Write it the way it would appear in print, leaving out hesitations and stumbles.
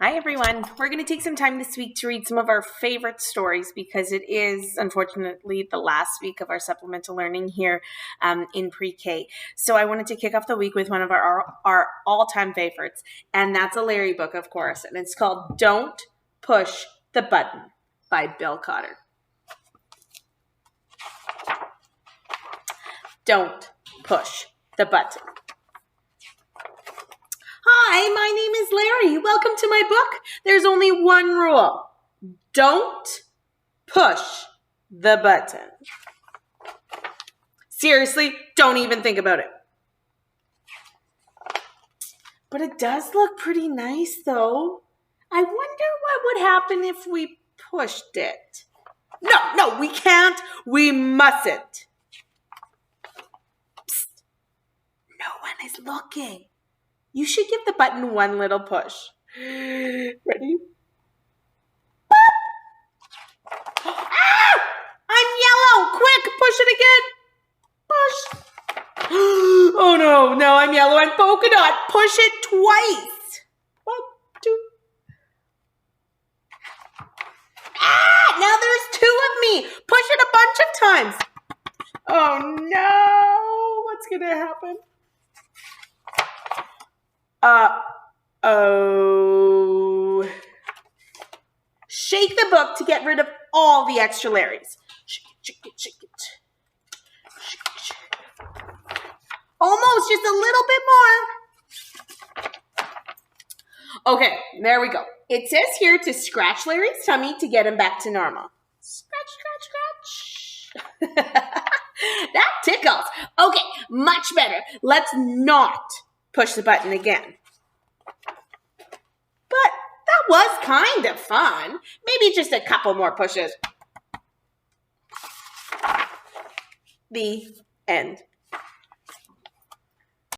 Hi, everyone. We're going to take some time this week to read some of our favorite stories because it is, unfortunately, the last week of our supplemental learning here in pre-K. So I wanted to kick off the week with one of our all-time favorites, and that's a Larry book, of course, and it's called Don't Push the Button by Bill Cotter. Don't push the button. Hi, my name is Larry. Welcome to my book. There's only one rule. Don't push the button. Seriously, don't even think about it. But it does look pretty nice, though. I wonder what would happen if we pushed it. No, we can't. We mustn't. Psst. No one is looking. You should give the button one little push. Ready? Ah! I'm yellow! Quick, push it again. Push. Oh no, now I'm yellow and polka dot. Push it twice. 1, 2. Ah! Now there's 2 of me. Push it a bunch of times. Oh no! What's gonna happen? Uh-oh. Shake the book to get rid of all the extra Larrys. Shake it, shake it, shake it. Shake it, shake it. Almost, just a little bit more. Okay, there we go. It says here to scratch Larry's tummy to get him back to normal. Scratch, scratch, scratch. That tickles. Okay, much better. Let's not push the button again. But that was kind of fun. Maybe just a couple more pushes. The end.